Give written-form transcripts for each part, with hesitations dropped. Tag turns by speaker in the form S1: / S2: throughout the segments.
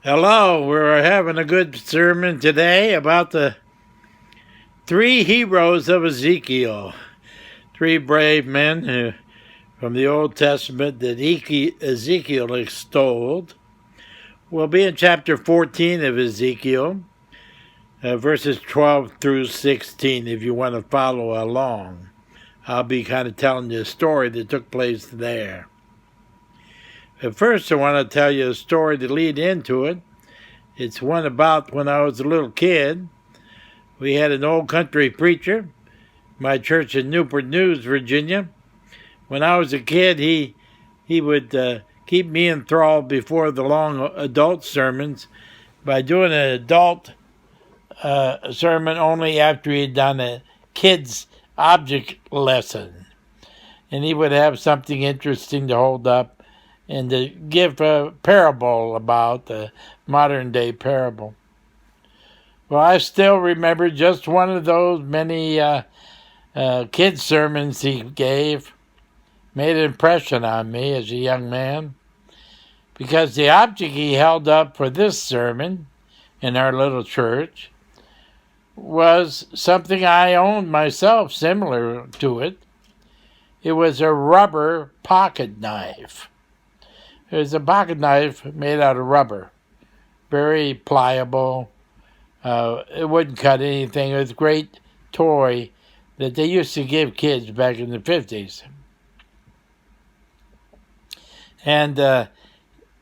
S1: Hello, we're having a good sermon today about the three heroes of Ezekiel. Three brave men from the Old Testament that Ezekiel extolled. We'll be in chapter 14 of Ezekiel, verses 12 through 16, if you want to follow along. I'll be kind of telling you a story that took place there. But first, I want to tell you a story to lead into it. It's one about when I was a little kid. We had an old country preacher, my church in Newport News, Virginia. When I was a kid, he would keep me enthralled before the long adult sermons by doing an adult sermon only after he'd done a kid's object lesson. And he would have something interesting to hold up and to give a parable about the modern day parable. Well, I still remember just one of those many kids' sermons he gave. Made an impression on me as a young man, because the object he held up for this sermon in our little church was something I owned myself, similar to it. It was a rubber pocket knife. It was a pocket knife made out of rubber, very pliable. It wouldn't cut anything. It was a great toy that they used to give kids back in the 50s. And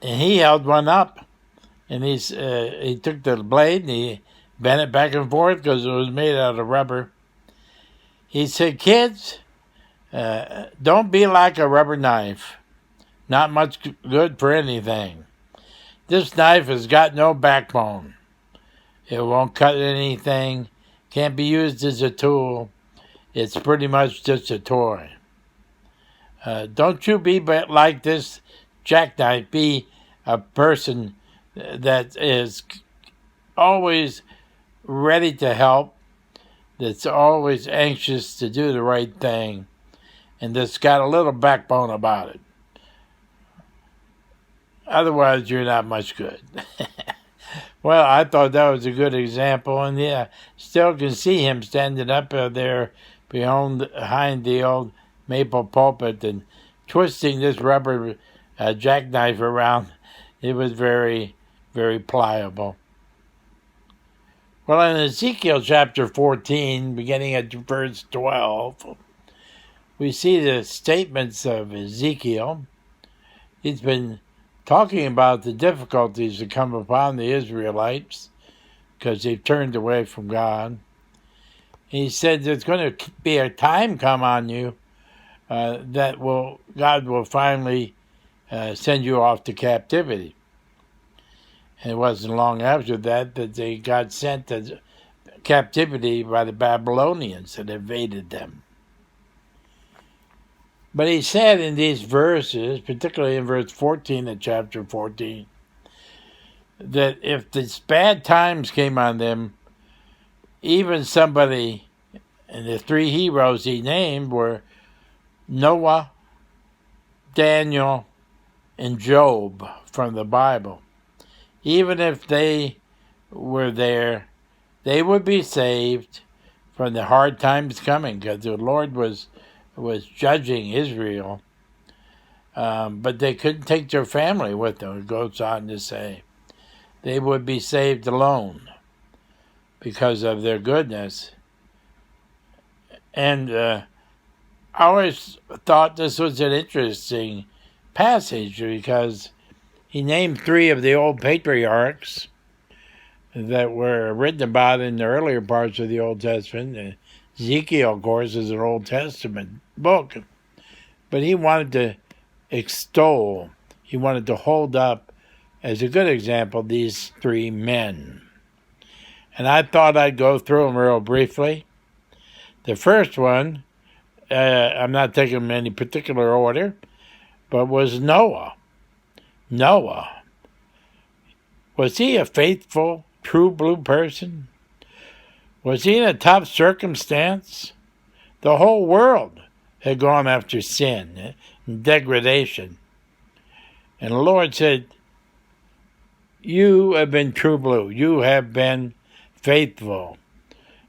S1: he held one up, and he took the blade and he bent it back and forth because it was made out of rubber. He said, "Kids, don't be like a rubber knife. Not much good for anything. This knife has got no backbone. It won't cut anything, can't be used as a tool. It's pretty much just a toy. Don't you be like this jackknife. Be a person that is always ready to help, that's always anxious to do the right thing, and that's got a little backbone about it. Otherwise, you're not much good." Well, I thought that was a good example, and yeah, still can see him standing up there behind the old maple pulpit and twisting this rubber jackknife around. It was very, very pliable. Well, in Ezekiel chapter 14, beginning at verse 12, we see the statements of Ezekiel. He's been talking about the difficulties that come upon the Israelites because they've turned away from God. He said there's going to be a time come on you that God will finally send you off to captivity. And it wasn't long after that they got sent to captivity by the Babylonians that invaded them. But he said in these verses, particularly in verse 14 of chapter 14, that if these bad times came on them, even somebody, and the three heroes he named were Noah, Daniel, and Job from the Bible. Even if they were there, they would be saved from the hard times coming, because the Lord was judging Israel. But they couldn't take their family with them, it goes on to say. They would be saved alone because of their goodness. And I always thought this was an interesting passage because he named three of the old patriarchs that were written about in the earlier parts of the Old Testament. Ezekiel, of course, is an Old Testament book. But he wanted to extol, he wanted to hold up as a good example these three men. And I thought I'd go through them real briefly. The first one, I'm not taking them in any particular order, but was Noah. Noah. Was he a faithful, true blue person? Was he in a tough circumstance? The whole world had gone after sin and degradation. And the Lord said, you have been true blue. You have been faithful.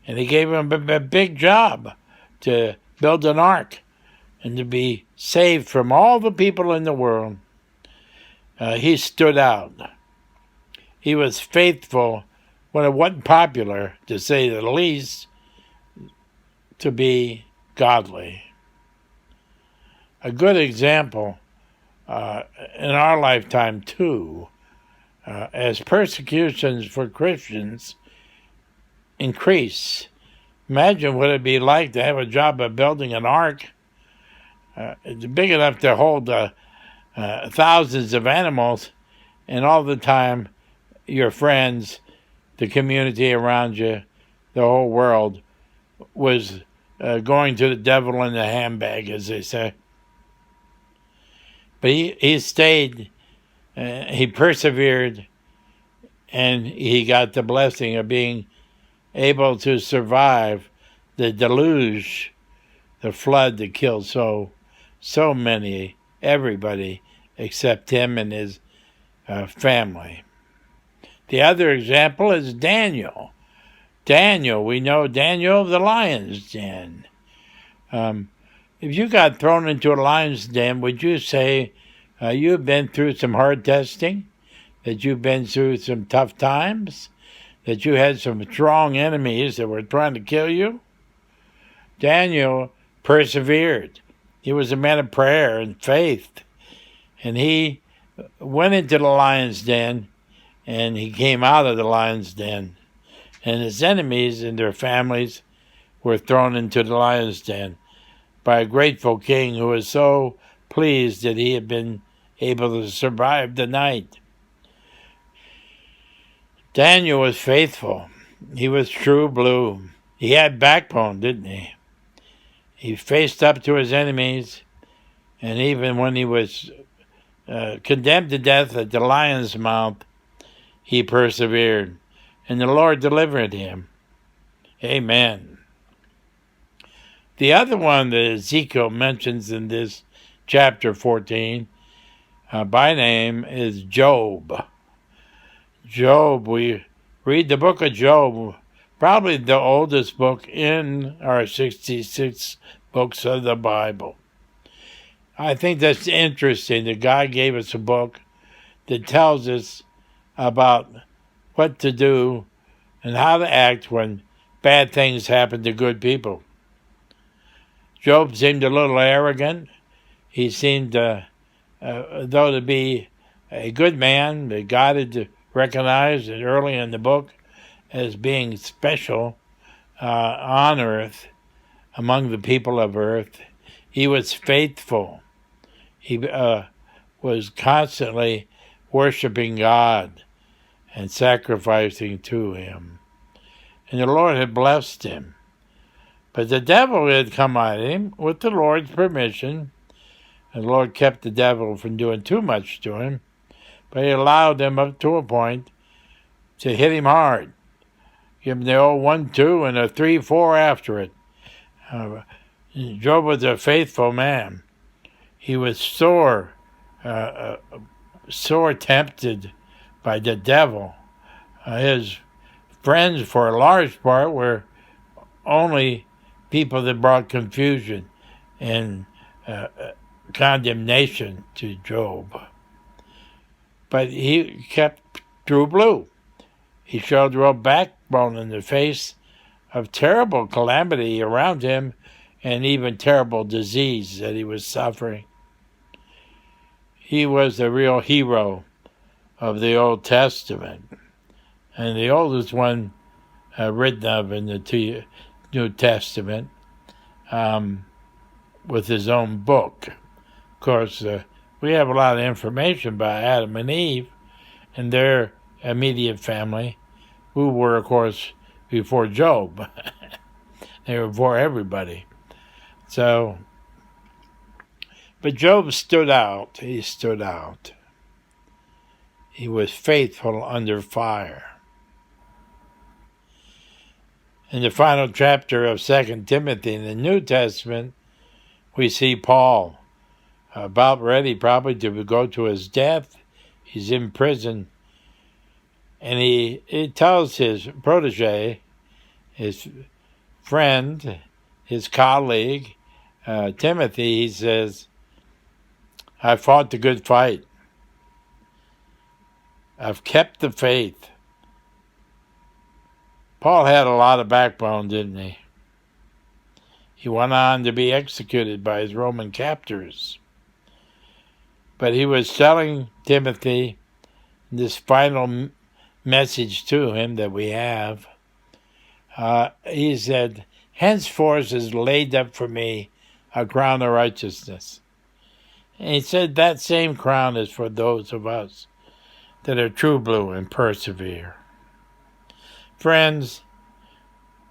S1: And he gave him a big job to build an ark and to be saved from all the people in the world. He stood out. He was faithful when it wasn't popular, to say the least, to be godly. A good example in our lifetime, too, as persecutions for Christians increase. Imagine what it'd be like to have a job of building an ark. It's big enough to hold thousands of animals, and all the time your friends, the community around you, the whole world was going to the devil in the handbag, as they say. But he stayed, he persevered, and he got the blessing of being able to survive the deluge, the flood that killed so many, everybody except him and his family. The other example is Daniel. Daniel, we know Daniel of the lion's den. If you got thrown into a lion's den, would you say you've been through some hard testing, that you've been through some tough times, that you had some strong enemies that were trying to kill you? Daniel persevered. He was a man of prayer and faith, and he went into the lion's den, and he came out of the lion's den, and his enemies and their families were thrown into the lion's den by a grateful king who was so pleased that he had been able to survive the night. Daniel was faithful. He was true blue. He had backbone, didn't he? He faced up to his enemies, and even when he was condemned to death at the lion's mouth, he persevered, and the Lord delivered him. Amen. The other one that Ezekiel mentions in this chapter 14 by name is Job. Job, we read the book of Job, probably the oldest book in our 66 books of the Bible. I think that's interesting that God gave us a book that tells us about what to do and how to act when bad things happen to good people. Job seemed a little arrogant. He seemed, though, to be a good man that God had recognized early in the book as being special on earth, among the people of earth. He was faithful. He was constantly worshiping God and sacrificing to him. And the Lord had blessed him. But the devil had come at him with the Lord's permission. And the Lord kept the devil from doing too much to him, but he allowed him up to a point to hit him hard. Give him the old 1-2 and a 3-4 after it. Job was a faithful man. He was sore tempted by the devil. His friends, for a large part, were only people that brought confusion and condemnation to Job. But he kept true blue. He showed real backbone in the face of terrible calamity around him and even terrible disease that he was suffering. He was the real hero of the Old Testament, and the oldest one written of in the New Testament, with his own book. Of course, we have a lot of information about Adam and Eve and their immediate family, who were, of course, before Job. They were before everybody. So, but Job stood out. He stood out. He was faithful under fire. In the final chapter of 2 Timothy in the New Testament, we see Paul about ready probably to go to his death. He's in prison. And he tells his protege, his friend, his colleague, Timothy, he says, I fought the good fight. I've kept the faith. Paul had a lot of backbone, didn't he? He went on to be executed by his Roman captors. But he was telling Timothy this final message to him that we have. He said, henceforth is laid up for me a crown of righteousness. And he said that same crown is for those of us that are true blue and persevere. Friends,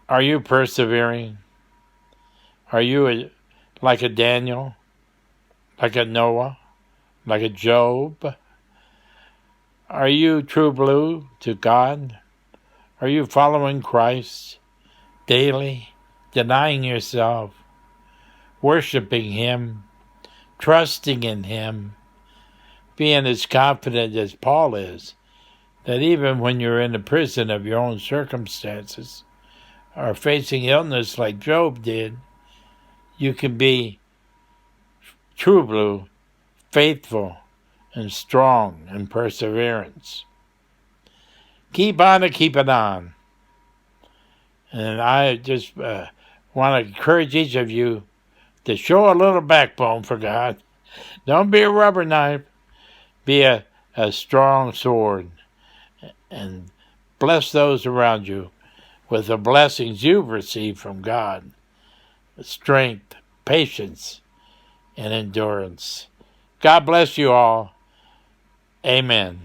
S1: are you persevering? Are you like a Daniel, like a Noah, like a Job? Are you true blue to God? Are you following Christ daily, denying yourself, worshiping Him, trusting in Him, being as confident as Paul is, that even when you're in the prison of your own circumstances or facing illness like Job did, you can be true blue, faithful, and strong in perseverance. Keep on and keep it on. And I just want to encourage each of you to show a little backbone for God. Don't be a rubber knife. Be a strong sword. And bless those around you with the blessings you've received from God. Strength, patience, and endurance. God bless you all. Amen.